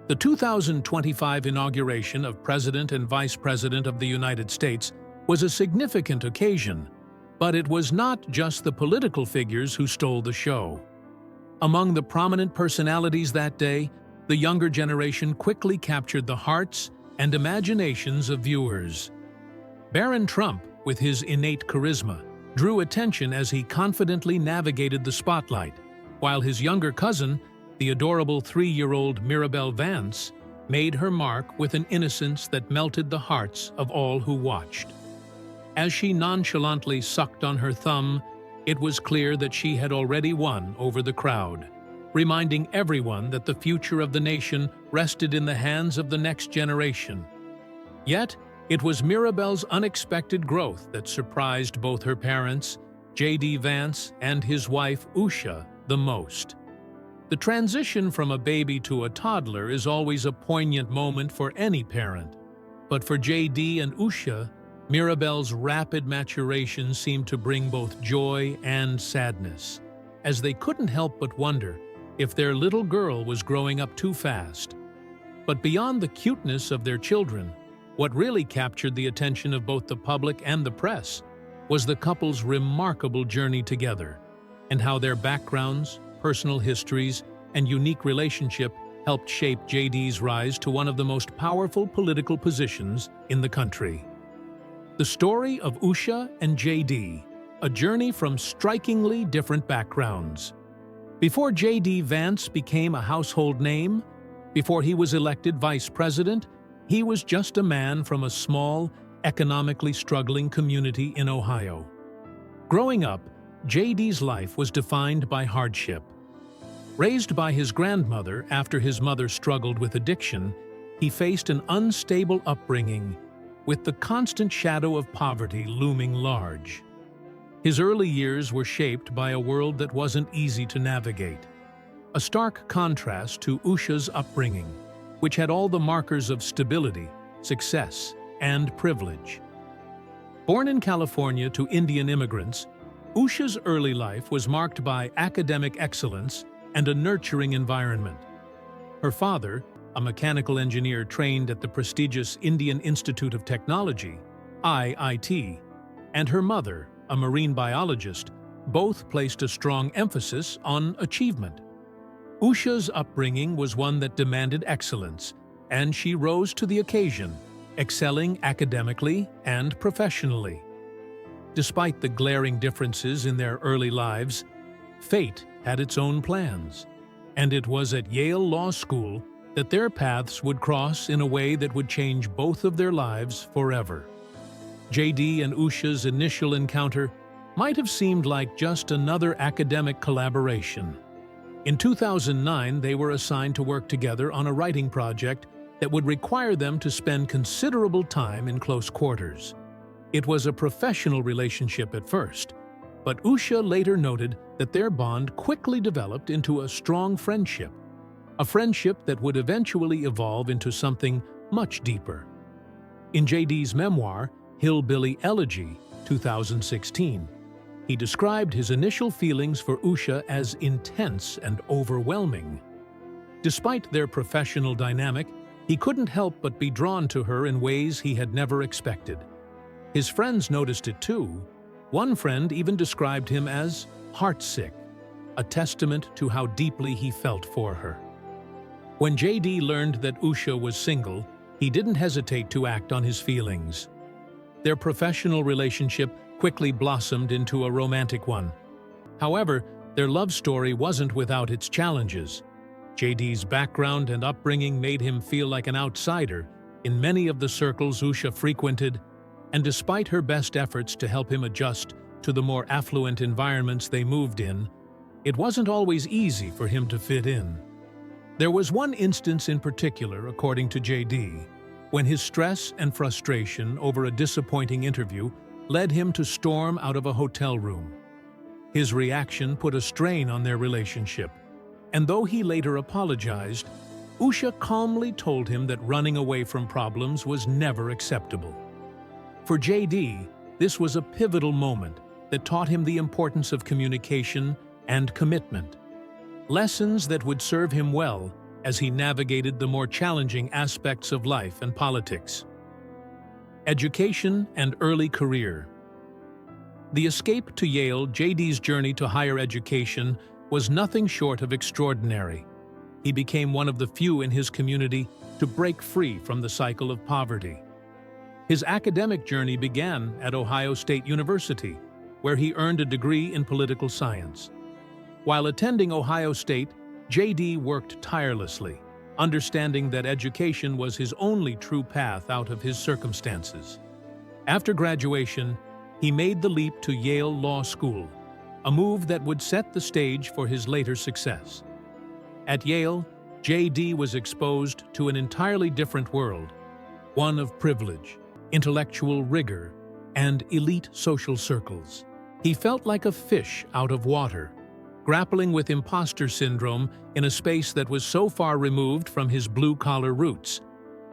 The 2025 inauguration of President and Vice President of the United States was a significant occasion, but it was not just the political figures who stole the show. Among the prominent personalities that day, the younger generation quickly captured the hearts and imaginations of viewers. Barron Trump, with his innate charisma, drew attention as he confidently navigated the spotlight, while his younger cousin, the adorable 3-year-old Mirabel Vance, made her mark with an innocence that melted the hearts of all who watched. As she nonchalantly sucked on her thumb, it was clear that she had already won over the crowd, reminding everyone that the future of the nation rested in the hands of the next generation. Yet, it was Mirabel's unexpected growth that surprised both her parents, JD Vance, and his wife Usha, the most. The transition from a baby to a toddler is always a poignant moment for any parent. But for JD and Usha, Mirabel's rapid maturation seemed to bring both joy and sadness, as they couldn't help but wonder if their little girl was growing up too fast. But beyond the cuteness of their children, what really captured the attention of both the public and the press was the couple's remarkable journey together, and how their backgrounds, personal histories, and unique relationship helped shape JD's rise to one of the most powerful political positions in the country. The story of Usha and JD, a journey from strikingly different backgrounds. Before JD Vance became a household name, before he was elected vice president, he was just a man from a small, economically struggling community in Ohio. Growing up, JD's life was defined by hardship. Raised by his grandmother after his mother struggled with addiction, he faced an unstable upbringing, with the constant shadow of poverty looming large. His early years were shaped by a world that wasn't easy to navigate, a stark contrast to Usha's upbringing, which had all the markers of stability, success, and privilege. Born in California to Indian immigrants, Usha's early life was marked by academic excellence and a nurturing environment. Her father, a mechanical engineer trained at the prestigious Indian Institute of Technology, IIT, and her mother, a marine biologist, both placed a strong emphasis on achievement. Usha's upbringing was one that demanded excellence, and she rose to the occasion, excelling academically and professionally. Despite the glaring differences in their early lives, fate had its own plans, and it was at Yale Law School that their paths would cross in a way that would change both of their lives forever. JD and Usha's initial encounter might have seemed like just another academic collaboration. In 2009, they were assigned to work together on a writing project that would require them to spend considerable time in close quarters. It was a professional relationship at first, but Usha later noted that their bond quickly developed into a strong friendship, a friendship that would eventually evolve into something much deeper. In JD's memoir, Hillbilly Elegy, 2016, he described his initial feelings for Usha as intense and overwhelming. Despite their professional dynamic, he couldn't help but be drawn to her in ways he had never expected. His friends noticed it too. One friend even described him as heartsick, a testament to how deeply he felt for her. When JD learned that Usha was single, he didn't hesitate to act on his feelings. Their professional relationship quickly blossomed into a romantic one. However, their love story wasn't without its challenges. JD's background and upbringing made him feel like an outsider in many of the circles Usha frequented, and despite her best efforts to help him adjust to the more affluent environments they moved in, it wasn't always easy for him to fit in. There was one instance in particular, according to JD, when his stress and frustration over a disappointing interview led him to storm out of a hotel room. His reaction put a strain on their relationship, and though he later apologized, Usha calmly told him that running away from problems was never acceptable. For JD, this was a pivotal moment that taught him the importance of communication and commitment, lessons that would serve him well as he navigated the more challenging aspects of life and politics. Education and early career. The escape to Yale, JD's journey to higher education, was nothing short of extraordinary. He became one of the few in his community to break free from the cycle of poverty. His academic journey began at Ohio State University, where he earned a degree in political science. While attending Ohio State, JD worked tirelessly, understanding that education was his only true path out of his circumstances. After graduation, he made the leap to Yale Law School, a move that would set the stage for his later success. At Yale, JD was exposed to an entirely different world, one of privilege, intellectual rigor, and elite social circles. He felt like a fish out of water, grappling with imposter syndrome in a space that was so far removed from his blue-collar roots.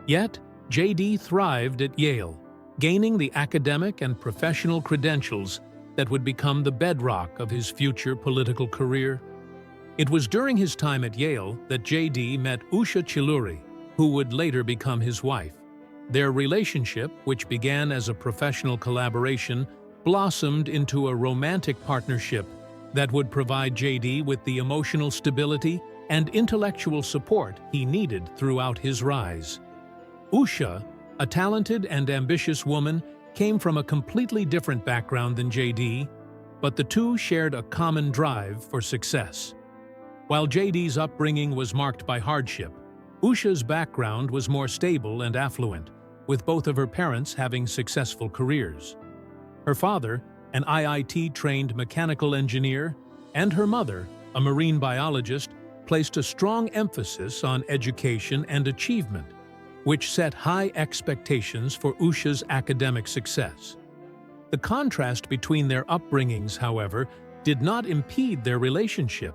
Yet, JD thrived at Yale, gaining the academic and professional credentials that would become the bedrock of his future political career. It was during his time at Yale that JD met Usha, who would later become his wife. Their relationship, which began as a professional collaboration, blossomed into a romantic partnership that would provide JD with the emotional stability and intellectual support he needed throughout his rise. Usha, a talented and ambitious woman, came from a completely different background than JD, but the two shared a common drive for success. While JD's upbringing was marked by hardship, Usha's background was more stable and affluent, with both of her parents having successful careers. Her father, an IIT-trained mechanical engineer, and her mother, a marine biologist, placed a strong emphasis on education and achievement, which set high expectations for Usha's academic success. The contrast between their upbringings, however, did not impede their relationship.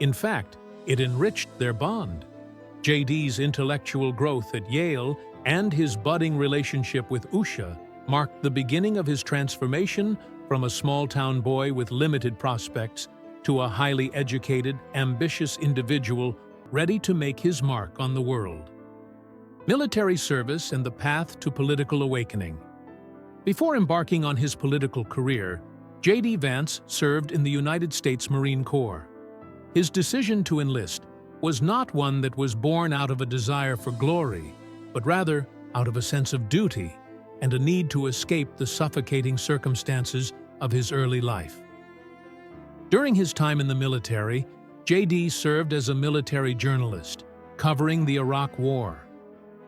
In fact, it enriched their bond. JD's intellectual growth at Yale and his budding relationship with Usha marked the beginning of his transformation from a small-town boy with limited prospects to a highly educated, ambitious individual ready to make his mark on the world. Military service and the path to political awakening. Before embarking on his political career, JD Vance served in the United States Marine Corps. His decision to enlist was not one that was born out of a desire for glory, but rather out of a sense of duty and a need to escape the suffocating circumstances of his early life. During his time in the military, JD served as a military journalist, covering the Iraq War.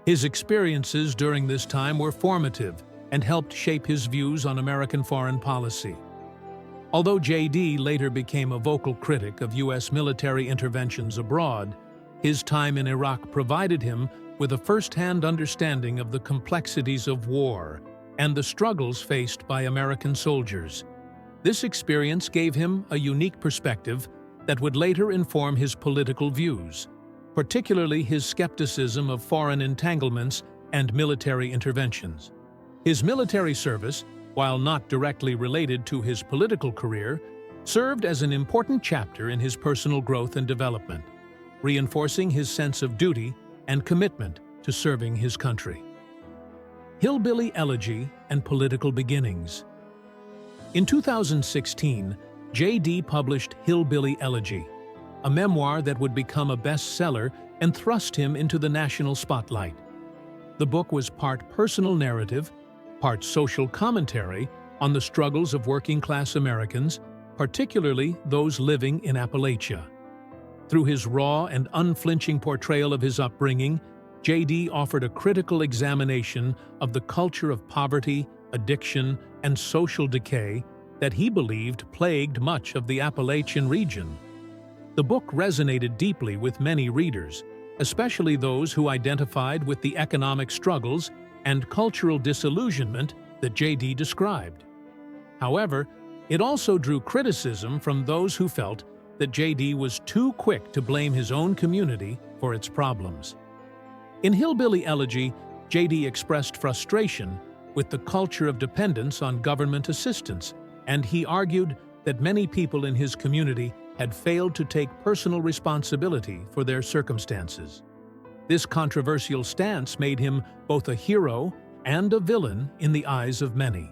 His experiences during this time were formative and helped shape his views on American foreign policy. Although JD later became a vocal critic of U.S. military interventions abroad, his time in Iraq provided him with a first-hand understanding of the complexities of war and the struggles faced by American soldiers. This experience gave him a unique perspective that would later inform his political views, particularly his skepticism of foreign entanglements and military interventions. His military service, while not directly related to his political career, served as an important chapter in his personal growth and development, reinforcing his sense of duty and commitment to serving his country. Hillbilly Elegy and Political Beginnings. In 2016, JD published Hillbilly Elegy, a memoir that would become a bestseller and thrust him into the national spotlight. The book was part personal narrative, part social commentary on the struggles of working-class Americans, particularly those living in Appalachia. Through his raw and unflinching portrayal of his upbringing, JD offered a critical examination of the culture of poverty, addiction, and social decay that he believed plagued much of the Appalachian region. The book resonated deeply with many readers, especially those who identified with the economic struggles and cultural disillusionment that JD described. However, it also drew criticism from those who felt that JD was too quick to blame his own community for its problems. In Hillbilly Elegy, JD expressed frustration with the culture of dependence on government assistance, and he argued that many people in his community had failed to take personal responsibility for their circumstances. This controversial stance made him both a hero and a villain in the eyes of many,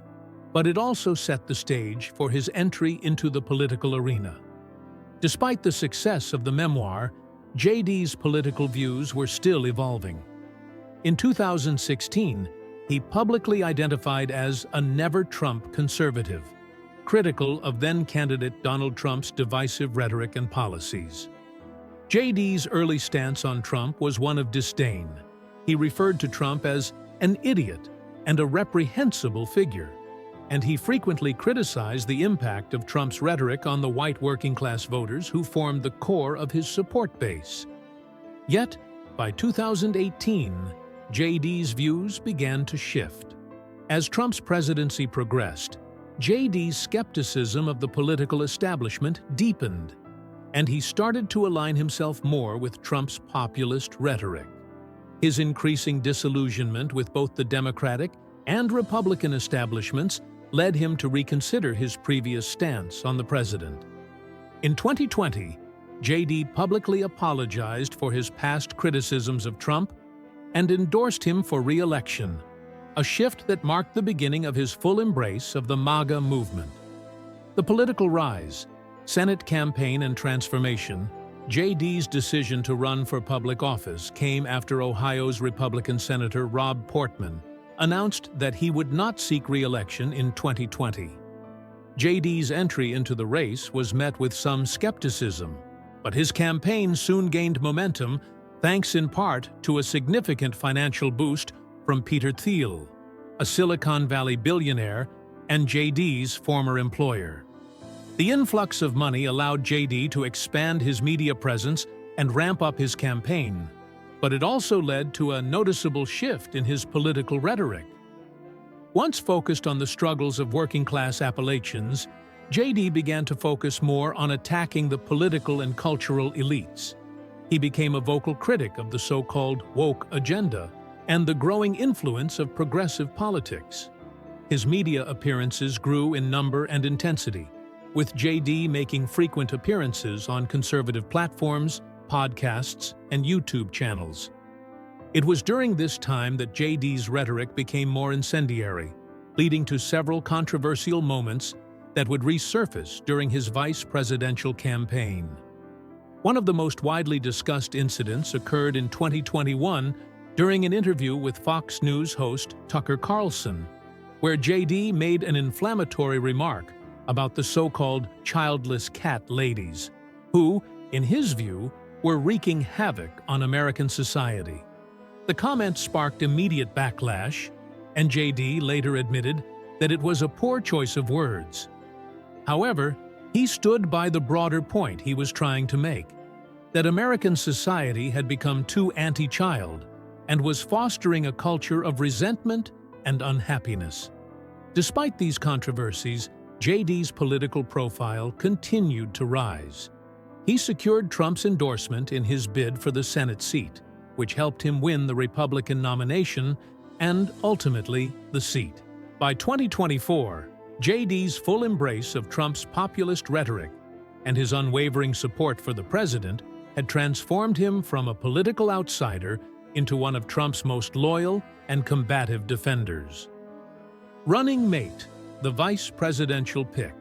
but it also set the stage for his entry into the political arena. Despite the success of the memoir, JD's political views were still evolving. In 2016, he publicly identified as a never-Trump conservative, critical of then-candidate Donald Trump's divisive rhetoric and policies. JD's early stance on Trump was one of disdain. He referred to Trump as an idiot and a reprehensible figure, and he frequently criticized the impact of Trump's rhetoric on the white working-class voters who formed the core of his support base. Yet, by 2018, JD's views began to shift. As Trump's presidency progressed, JD's skepticism of the political establishment deepened, and he started to align himself more with Trump's populist rhetoric. His increasing disillusionment with both the Democratic and Republican establishments led him to reconsider his previous stance on the president. In 2020, JD publicly apologized for his past criticisms of Trump and endorsed him for re-election, a shift that marked the beginning of his full embrace of the MAGA movement. The political rise, Senate campaign and transformation, JD's decision to run for public office came after Ohio's Republican Senator Rob Portman announced that he would not seek re-election in 2020. JD's entry into the race was met with some skepticism, but his campaign soon gained momentum thanks in part to a significant financial boost from Peter Thiel, a Silicon Valley billionaire and JD's former employer. The influx of money allowed JD to expand his media presence and ramp up his campaign, but it also led to a noticeable shift in his political rhetoric. Once focused on the struggles of working-class Appalachians, JD began to focus more on attacking the political and cultural elites. He became a vocal critic of the so-called woke agenda and the growing influence of progressive politics. His media appearances grew in number and intensity, with JD making frequent appearances on conservative platforms, podcasts, and YouTube channels. It was during this time that JD's rhetoric became more incendiary, leading to several controversial moments that would resurface during his vice presidential campaign. One of the most widely discussed incidents occurred in 2021 during an interview with Fox News host Tucker Carlson, where JD made an inflammatory remark about the so-called childless cat ladies, who, in his view, were wreaking havoc on American society. The comment sparked immediate backlash, and JD later admitted that it was a poor choice of words. However, he stood by the broader point he was trying to make, that American society had become too anti-child and was fostering a culture of resentment and unhappiness. Despite these controversies, JD's political profile continued to rise. He secured Trump's endorsement in his bid for the Senate seat, which helped him win the Republican nomination and, ultimately, the seat. By 2024, JD's full embrace of Trump's populist rhetoric and his unwavering support for the president had transformed him from a political outsider into one of Trump's most loyal and combative defenders. Running mate, the vice presidential pick.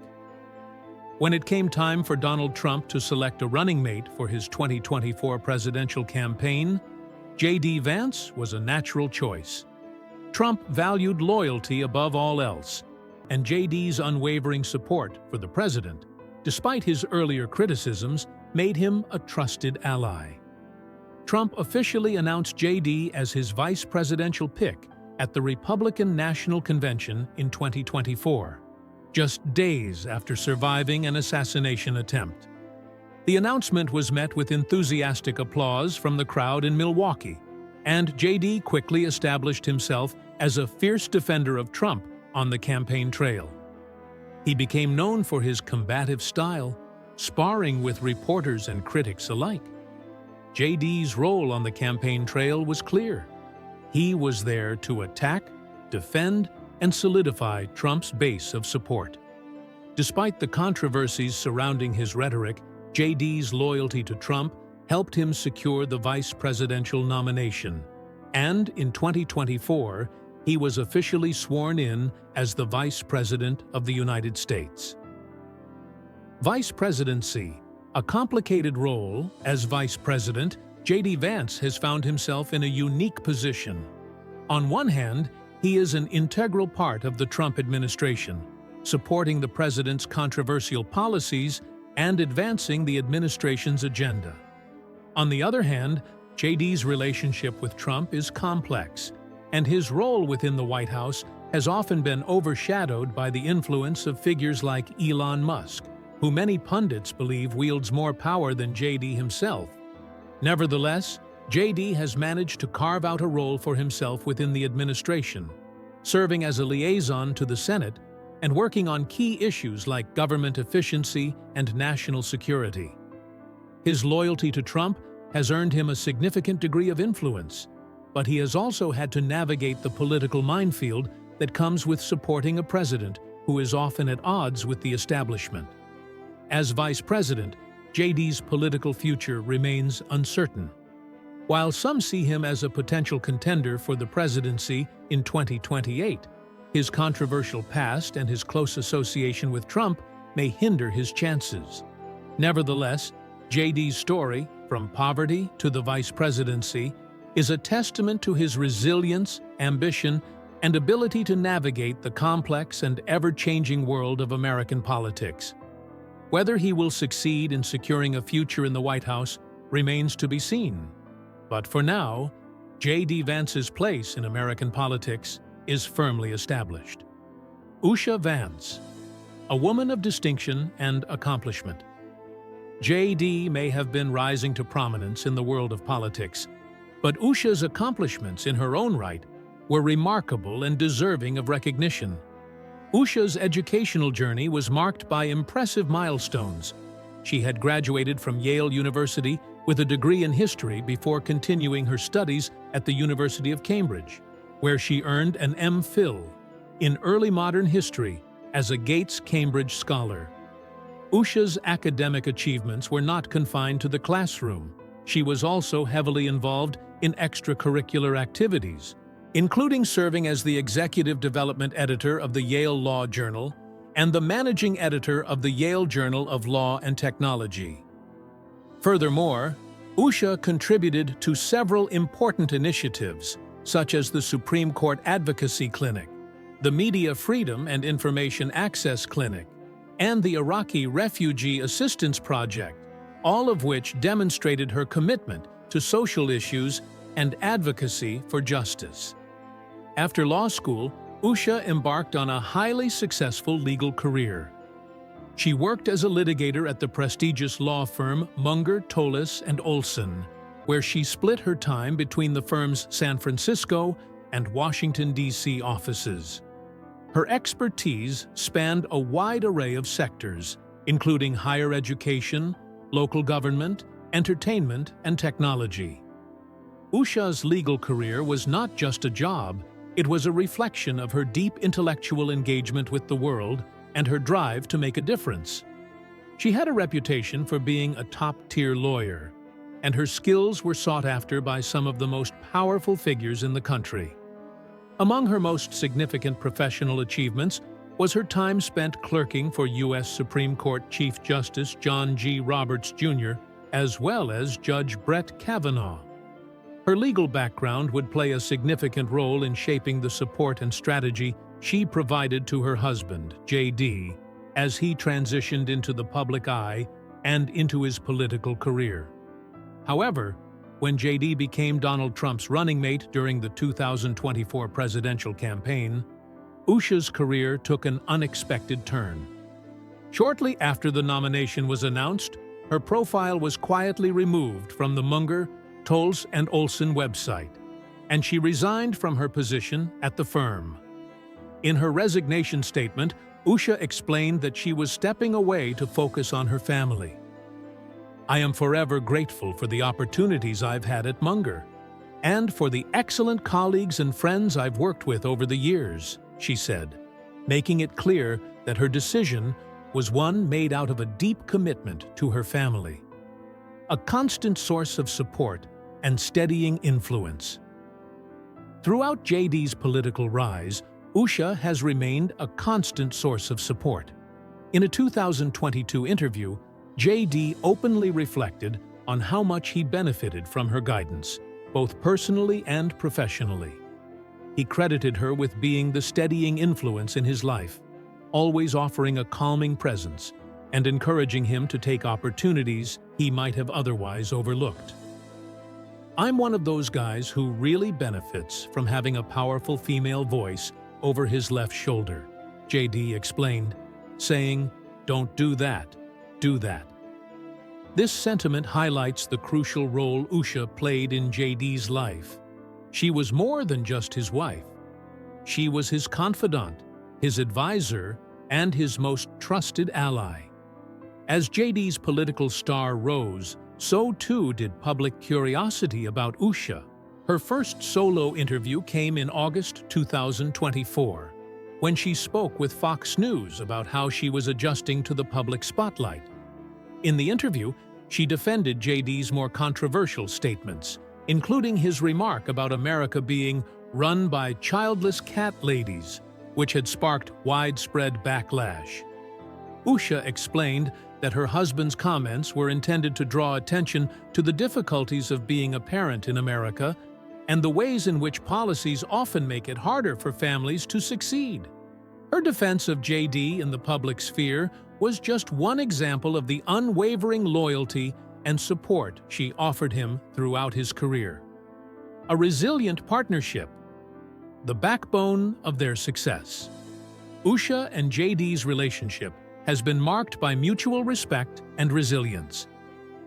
When it came time for Donald Trump to select a running mate for his 2024 presidential campaign, JD Vance was a natural choice. Trump valued loyalty above all else, and JD's unwavering support for the president, despite his earlier criticisms, made him a trusted ally. Trump officially announced JD as his vice presidential pick at the Republican National Convention in 2024, just days after surviving an assassination attempt. The announcement was met with enthusiastic applause from the crowd in Milwaukee, and JD quickly established himself as a fierce defender of Trump on the campaign trail. He became known for his combative style, sparring with reporters and critics alike. JD's role on the campaign trail was clear. He was there to attack, defend, and solidify Trump's base of support. Despite the controversies surrounding his rhetoric, JD's loyalty to Trump helped him secure the vice presidential nomination, and in 2024, he was officially sworn in as the Vice President of the United States. Vice presidency, a complicated role. As Vice President, JD Vance has found himself in a unique position. On one hand, he is an integral part of the Trump administration, supporting the president's controversial policies and advancing the administration's agenda. On the other hand, JD's relationship with Trump is complex, and his role within the White House has often been overshadowed by the influence of figures like Elon Musk, who many pundits believe wields more power than JD himself. Nevertheless, JD has managed to carve out a role for himself within the administration, serving as a liaison to the Senate and working on key issues like government efficiency and national security. His loyalty to Trump has earned him a significant degree of influence, but he has also had to navigate the political minefield that comes with supporting a president who is often at odds with the establishment. As vice president, JD's political future remains uncertain. While some see him as a potential contender for the presidency in 2028, his controversial past and his close association with Trump may hinder his chances. Nevertheless, JD's story, from poverty to the vice presidency, is a testament to his resilience, ambition, and ability to navigate the complex and ever-changing world of American politics. Whether he will succeed in securing a future in the White House remains to be seen. But for now, JD Vance's place in American politics is firmly established. Usha Vance, a woman of distinction and accomplishment. JD may have been rising to prominence in the world of politics, but Usha's accomplishments in her own right were remarkable and deserving of recognition. Usha's educational journey was marked by impressive milestones. She had graduated from Yale University with a degree in history before continuing her studies at the University of Cambridge, where she earned an M.Phil in early modern history as a Gates Cambridge scholar. Usha's academic achievements were not confined to the classroom. She was also heavily involved in extracurricular activities, including serving as the executive development editor of the Yale Law Journal and the managing editor of the Yale Journal of Law and Technology. Furthermore, Usha contributed to several important initiatives, such as the Supreme Court Advocacy Clinic, the Media Freedom and Information Access Clinic, and the Iraqi Refugee Assistance Project, all of which demonstrated her commitment to social issues and advocacy for justice. After law school, Usha embarked on a highly successful legal career. She worked as a litigator at the prestigious law firm Munger, Tolles & Olson, where she split her time between the firm's San Francisco and Washington, D.C. offices. Her expertise spanned a wide array of sectors, including higher education, local government, entertainment, and technology. Usha's legal career was not just a job, it was a reflection of her deep intellectual engagement with the world and her drive to make a difference. She had a reputation for being a top-tier lawyer, and her skills were sought after by some of the most powerful figures in the country. Among her most significant professional achievements was her time spent clerking for U.S. Supreme Court Chief Justice John G. Roberts, Jr., as well as Judge Brett Kavanaugh. Her legal background would play a significant role in shaping the support and strategy she provided to her husband, JD, as he transitioned into the public eye and into his political career. However, when JD became Donald Trump's running mate during the 2024 presidential campaign, Usha's career took an unexpected turn. Shortly after the nomination was announced, her profile was quietly removed from the Munger, Tolles & Olson website, and she resigned from her position at the firm. In her resignation statement, Usha explained that she was stepping away to focus on her family. "I am forever grateful for the opportunities I've had at Munger, and for the excellent colleagues and friends I've worked with over the years," she said, making it clear that her decision was one made out of a deep commitment to her family. a constant source of support and steadying influence. Throughout JD's political rise, Usha has remained a constant source of support. In a 2022 interview, JD openly reflected on how much he benefited from her guidance, both personally and professionally. He credited her with being the steadying influence in his life, always offering a calming presence and encouraging him to take opportunities he might have otherwise overlooked. "I'm one of those guys who really benefits from having a powerful female voice over his left shoulder," JD explained, saying, "Don't do that, do that." This sentiment highlights the crucial role Usha played in JD's life. She was more than just his wife. She was his confidant, his advisor, and his most trusted ally. As JD's political star rose, so too did public curiosity about Usha. Her first solo interview came in August 2024, when she spoke with Fox News about how she was adjusting to the public spotlight. In the interview, she defended JD's more controversial statements, including his remark about America being run by childless cat ladies, which had sparked widespread backlash. Usha explained that her husband's comments were intended to draw attention to the difficulties of being a parent in America and the ways in which policies often make it harder for families to succeed. Her defense of JD in the public sphere was just one example of the unwavering loyalty and support she offered him throughout his career. A resilient partnership, the backbone of their success. Usha and JD's relationship has been marked by mutual respect and resilience.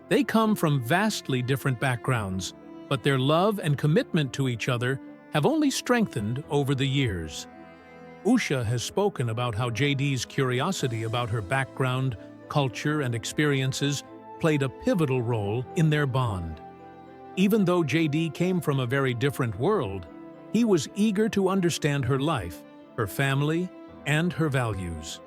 They come from vastly different backgrounds, but their love and commitment to each other have only strengthened over the years. Usha has spoken about how JD's curiosity about her background, culture, and experiences played a pivotal role in their bond. Even though JD came from a very different world, he was eager to understand her life, her family, and her values.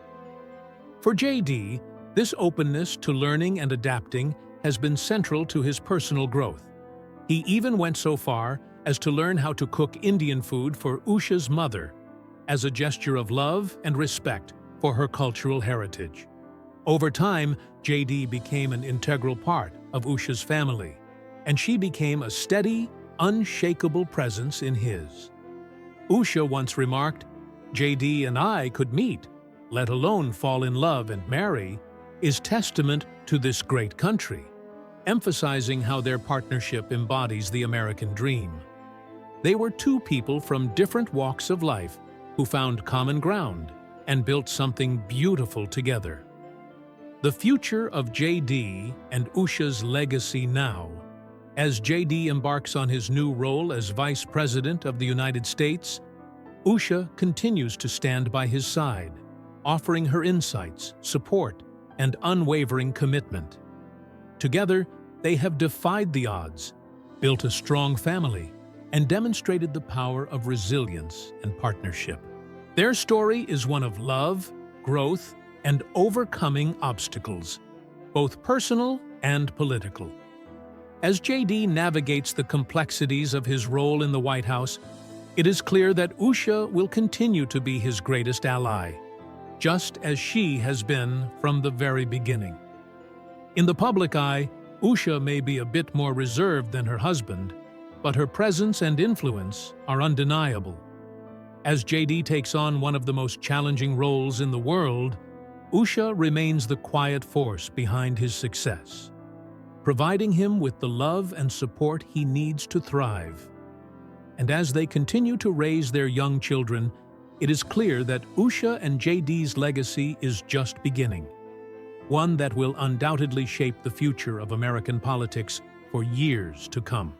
For JD, this openness to learning and adapting has been central to his personal growth. He even went so far as to learn how to cook Indian food for Usha's mother, as a gesture of love and respect for her cultural heritage. Over time, JD became an integral part of Usha's family, and she became a steady, unshakable presence in his. Usha once remarked, "JD and I could meet, let alone fall in love and marry, is testament to this great country," emphasizing how their partnership embodies the American dream. They were two people from different walks of life who found common ground and built something beautiful together. The future of JD and Usha's legacy now. As JD embarks on his new role as Vice President of the United States, Usha continues to stand by his side, offering her insights, support, and unwavering commitment. Together, they have defied the odds, built a strong family, and demonstrated the power of resilience and partnership. Their story is one of love, growth, and overcoming obstacles, both personal and political. As JD navigates the complexities of his role in the White House, it is clear that Usha will continue to be his greatest ally, just as she has been from the very beginning. In the public eye, Usha may be a bit more reserved than her husband, but her presence and influence are undeniable. As JD takes on one of the most challenging roles in the world, Usha remains the quiet force behind his success, providing him with the love and support he needs to thrive. And as they continue to raise their young children, it is clear that Usha and JD's legacy is just beginning, one that will undoubtedly shape the future of American politics for years to come.